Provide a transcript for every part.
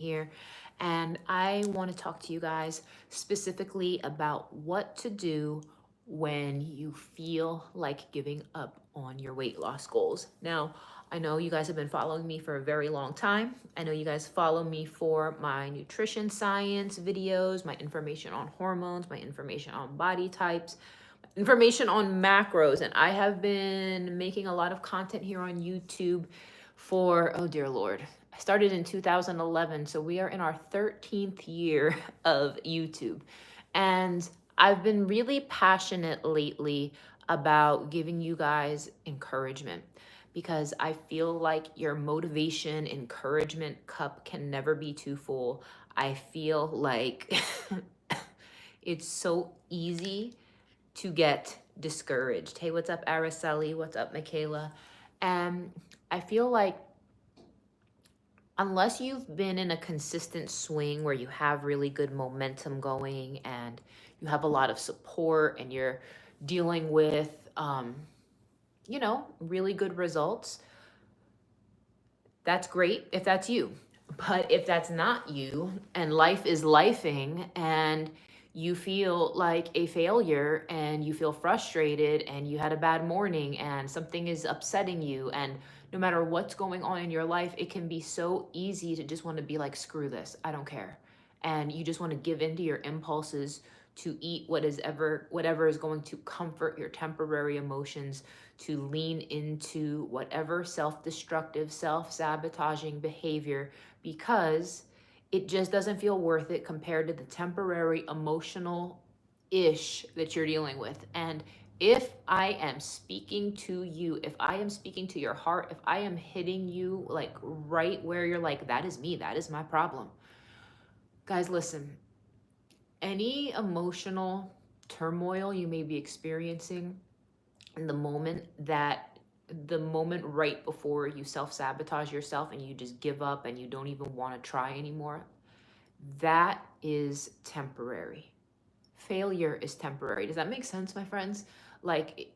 here, and I want to talk to you guys specifically about what to do when you feel like giving up on your weight loss goals. Now, I know you guys have been following me for a very long time. I know you guys follow me for my nutrition science videos, my information on hormones, my information on body types, information on macros, and I have been making a lot of content here on YouTube for, oh dear Lord, I started in 2011, so we are in our 13th year of YouTube. And I've been really passionate lately about giving you guys encouragement because I feel like your motivation, encouragement cup can never be too full. I feel like it's so easy to get discouraged. Hey, what's up, Araceli? What's up, Michaela? And I feel like unless you've been in a consistent swing where you have really good momentum going and you have a lot of support and you're dealing with, really good results, that's great if that's you. But if that's not you and life is lifing and you feel like a failure and you feel frustrated and you had a bad morning and something is upsetting you, and no matter what's going on in your life, it can be so easy to just want to be like, screw this, I don't care. And you just want to give in to your impulses to eat whatever is going to comfort your temporary emotions, to lean into whatever self-destructive, self-sabotaging behavior because it just doesn't feel worth it compared to the temporary emotional ish that you're dealing with. And if I am speaking to you, if I am speaking to your heart, if I am hitting you like right where you're like, that is me, that is my problem. Guys, listen, any emotional turmoil you may be experiencing in the moment right before you self-sabotage yourself and you just give up and you don't even want to try anymore, that is temporary. Failure is temporary. Does that make sense, my friends? Like,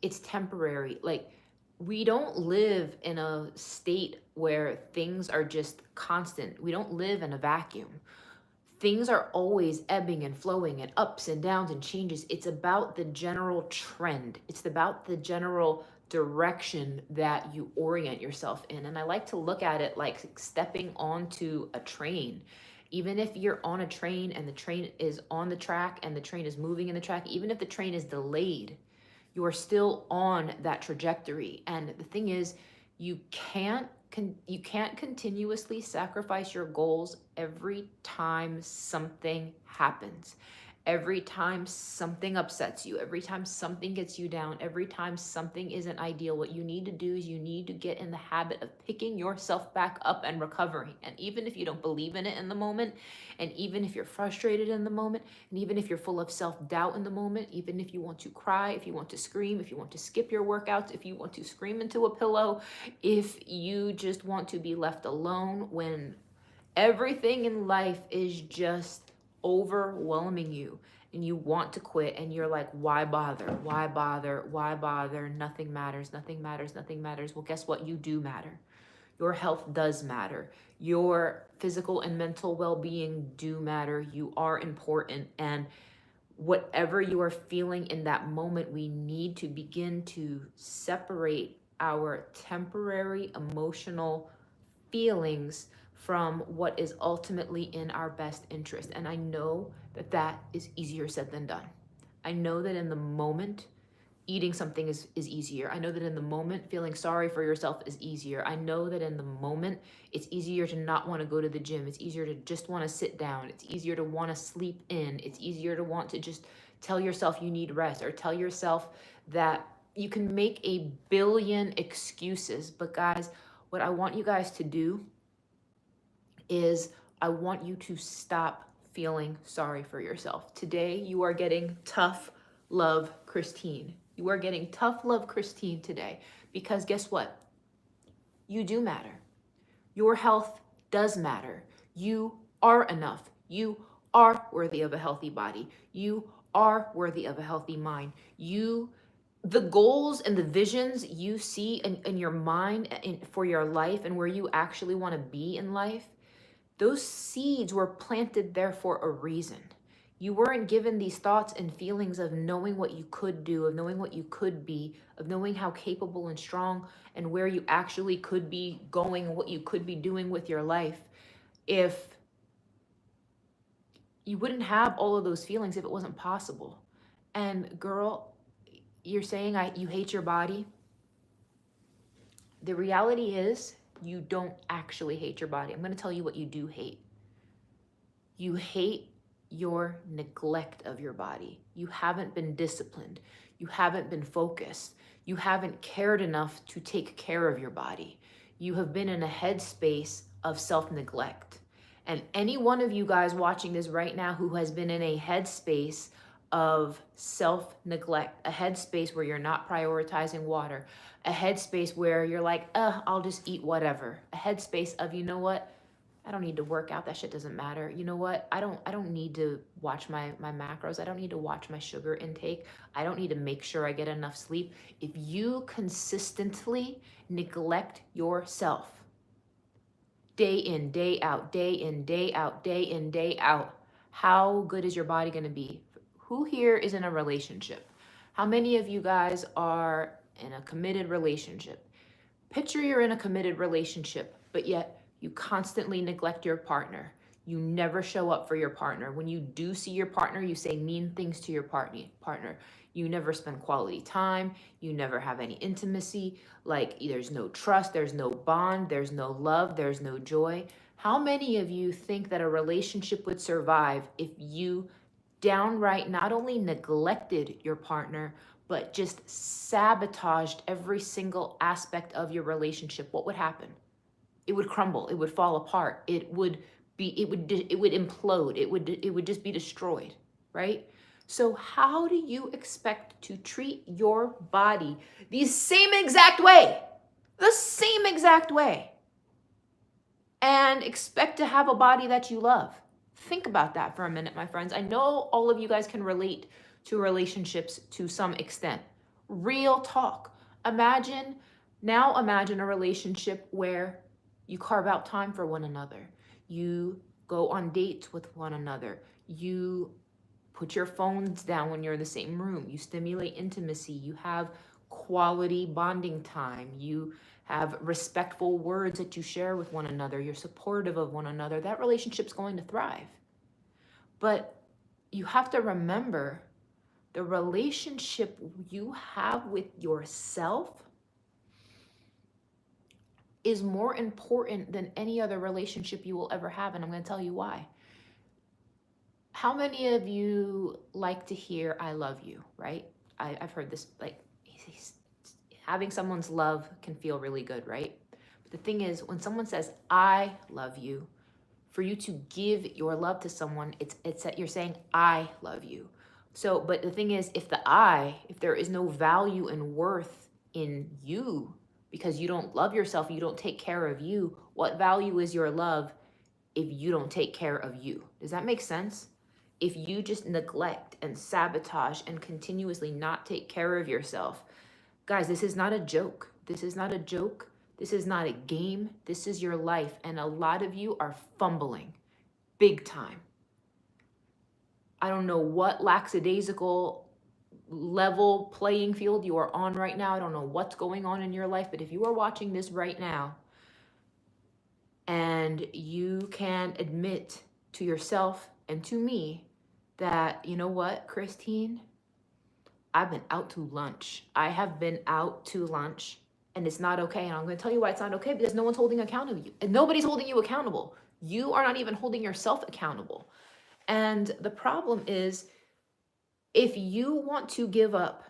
it's temporary. Like, we don't live in a state where things are just constant. We don't live in a vacuum. Things are always ebbing and flowing and ups and downs and changes. It's about the general trend. It's about the general direction that you orient yourself in. And I like to look at it like stepping onto a train. Even if you're on a train and the train is on the track and the train is moving in the track, even if the train is delayed, you are still on that trajectory. And the thing is, you can't continuously sacrifice your goals every time something happens. Every time something upsets you, every time something gets you down, every time something isn't ideal, what you need to do is you need to get in the habit of picking yourself back up and recovering. And even if you don't believe in it in the moment, and even if you're frustrated in the moment, and even if you're full of self-doubt in the moment, even if you want to cry, if you want to scream, if you want to skip your workouts, if you want to scream into a pillow, if you just want to be left alone when everything in life is just overwhelming you and you want to quit and you're like, why bother? Why bother? Why bother? Nothing matters. Nothing matters. Nothing matters. Well, guess what? You do matter. Your health does matter. Your physical and mental well-being do matter. You are important. And whatever you are feeling in that moment, we need to begin to separate our temporary emotional feelings from what is ultimately in our best interest. And I know that that is easier said than done. I know that in the moment, eating something is easier. I know that in the moment, feeling sorry for yourself is easier. I know that in the moment, it's easier to not want to go to the gym. It's easier to just want to sit down. It's easier to want to sleep in. It's easier to want to just tell yourself you need rest or tell yourself that you can make a billion excuses. But guys, what I want you guys to do is I want you to stop feeling sorry for yourself. Today, you are getting tough love Christine. You are getting tough love Christine today because guess what? You do matter. Your health does matter. You are enough. You are worthy of a healthy body. You are worthy of a healthy mind. The goals and the visions you see in your mind for your life and where you actually want to be in life, Those seeds were planted there for a reason. You weren't given these thoughts and feelings of knowing what you could do, of knowing what you could be, of knowing how capable and strong and where you actually could be going and what you could be doing with your life. If you wouldn't have all of those feelings if it wasn't possible. And girl, you're saying you hate your body. The reality is you don't actually hate your body. I'm going to tell you what you do hate. You hate your neglect of your body. You haven't been disciplined. You haven't been focused. You haven't cared enough to take care of your body. You have been in a headspace of self-neglect. And any one of you guys watching this right now who has been in a headspace of self-neglect, a headspace where you're not prioritizing water, a headspace where you're like, I'll just eat whatever, a headspace of, you know what, I don't need to work out, that shit doesn't matter. You know what, I don't need to watch my macros, I don't need to watch my sugar intake, I don't need to make sure I get enough sleep. If you consistently neglect yourself, day in, day out, day in, day out, day in, day out, how good is your body going to be? Who here is in a relationship? How many of you guys are in a committed relationship? Picture you're in a committed relationship, but yet you constantly neglect your partner. You never show up for your partner. When you do see your partner, you say mean things to your partner. You never spend quality time. You never have any intimacy. Like, there's no trust, there's no bond, there's no love, there's no joy. How many of you think that a relationship would survive if you downright not only neglected your partner, but just sabotaged every single aspect of your relationship? What would happen? It would crumble. It would fall apart. It would implode. It would just be destroyed, right? So how do you expect to treat your body the same exact way, and expect to have a body that you love? Think about that for a minute, my friends. I know all of you guys can relate to relationships to some extent. Real talk. Imagine a relationship where you carve out time for one another. You go on dates with one another. You put your phones down when you're in the same room. You stimulate intimacy. You have quality bonding time. You have respectful words that you share with one another. You're supportive of one another. That relationship's going to thrive. But you have to remember, the relationship you have with yourself is more important than any other relationship you will ever have. And I'm going to tell you why. How many of you like to hear I love you, right? I've heard this, like, having someone's love can feel really good, right? But the thing is, when someone says I love you, for you to give your love to someone, it's that you're saying I love you. So, but the thing is, if there is no value and worth in you, because you don't love yourself, you don't take care of you, what value is your love if you don't take care of you? Does that make sense? If you just neglect and sabotage and continuously not take care of yourself, guys, this is not a joke. This is not a joke. This is not a game. This is your life. And a lot of you are fumbling big time. I don't know what lackadaisical level playing field you are on right now. I don't know what's going on in your life, but if you are watching this right now and you can admit to yourself and to me that, you know what, Christine, I've been out to lunch. I have been out to lunch and it's not okay. And I'm going to tell you why it's not okay, because no one's holding account of you and nobody's holding you accountable. You are not even holding yourself accountable. And the problem is, if you want to give up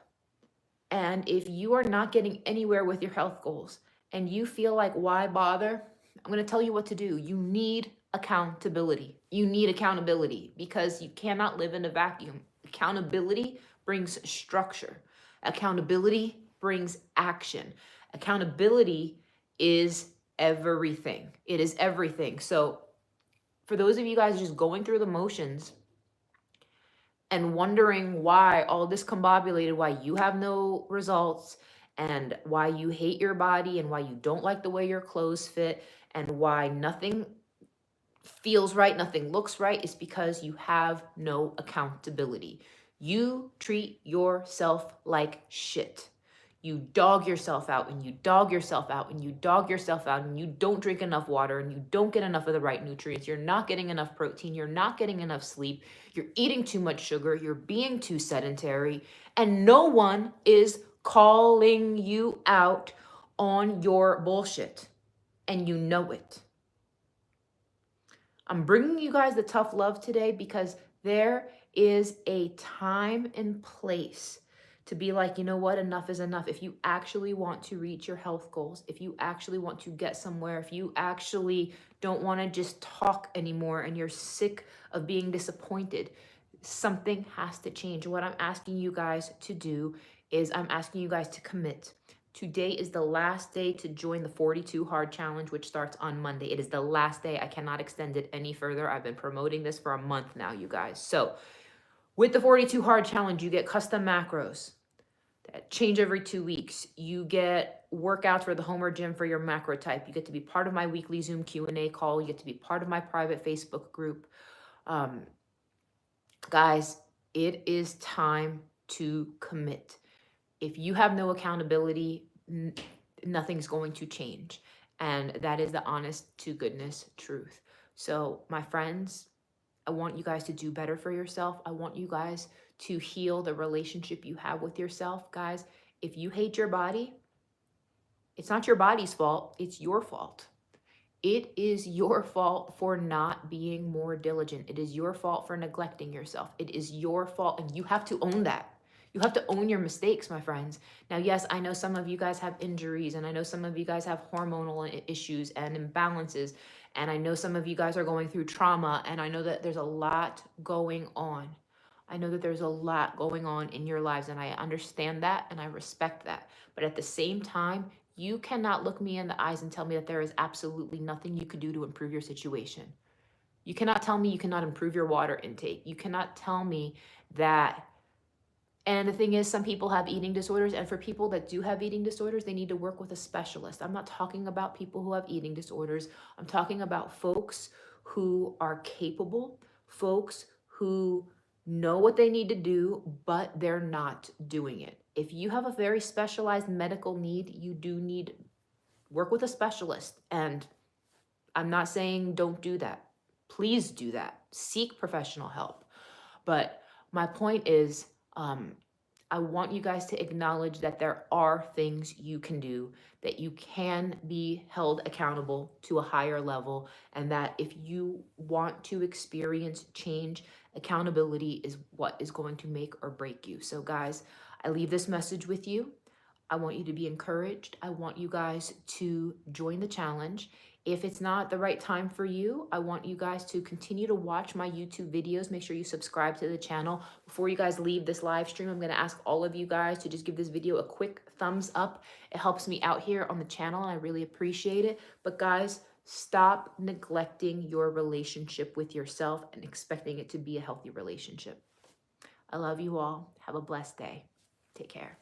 and if you are not getting anywhere with your health goals and you feel like, why bother? I'm going to tell you what to do. You need accountability. You need accountability because you cannot live in a vacuum. Accountability brings structure. Accountability brings action. Accountability is everything. It is everything. So for those of you guys just going through the motions and wondering why all this combobulated, why you have no results, and why you hate your body, and why you don't like the way your clothes fit, and why nothing feels right, nothing looks right, is because you have no accountability. You treat yourself like shit. You dog yourself out and you dog yourself out and you dog yourself out and you don't drink enough water and you don't get enough of the right nutrients. You're not getting enough protein. You're not getting enough sleep. You're eating too much sugar. You're being too sedentary. And no one is calling you out on your bullshit. And you know it. I'm bringing you guys the tough love today because there is a time and place to be like, you know what, enough is enough. If you actually want to reach your health goals, if you actually want to get somewhere, if you actually don't want to just talk anymore and you're sick of being disappointed, something has to change. What I'm asking you guys to do is I'm asking you guys to commit. Today is the last day to join the 42 Hard Challenge, which starts on Monday. It is the last day. I cannot extend it any further. I've been promoting this for a month now, you guys. So with the 42 Hard Challenge, you get custom macros that change every 2 weeks. You get workouts for the home or gym for your macro type. You get to be part of my weekly Zoom Q&A call. You get to be part of my private Facebook group. Guys, it is time to commit. If you have no accountability, nothing's going to change. And that is the honest to goodness truth. So, my friends, I want you guys to do better for yourself. I want you guys to heal the relationship you have with yourself. Guys, if you hate your body, it's not your body's fault, it's your fault. It is your fault for not being more diligent. It is your fault for neglecting yourself. It is your fault, and you have to own that. You have to own your mistakes, my friends. Now, yes, I know some of you guys have injuries, and I know some of you guys have hormonal issues and imbalances, and I know some of you guys are going through trauma, and I know that there's a lot going on. I know that there's a lot going on in your lives, and I understand that, and I respect that. But at the same time, you cannot look me in the eyes and tell me that there is absolutely nothing you could do to improve your situation. You cannot tell me you cannot improve your water intake. You cannot tell me that. And the thing is, some people have eating disorders, and for people that do have eating disorders, they need to work with a specialist. I'm not talking about people who have eating disorders. I'm talking about folks who are capable, folks who know what they need to do, but they're not doing it. If you have a very specialized medical need, you do need work with a specialist. And I'm not saying don't do that. Please do that. Seek professional help. But my point is, I want you guys to acknowledge that there are things you can do, that you can be held accountable to a higher level, and that if you want to experience change, accountability is what is going to make or break you. So, guys, I leave this message with you. I want you to be encouraged. I want you guys to join the challenge. If it's not the right time for you, I want you guys to continue to watch my YouTube videos. Make sure you subscribe to the channel. Before you guys leave this live stream, I'm going to ask all of you guys to just give this video a quick thumbs up. It helps me out here on the channel, and I really appreciate it. But guys, stop neglecting your relationship with yourself and expecting it to be a healthy relationship. I love you all. Have a blessed day. Take care.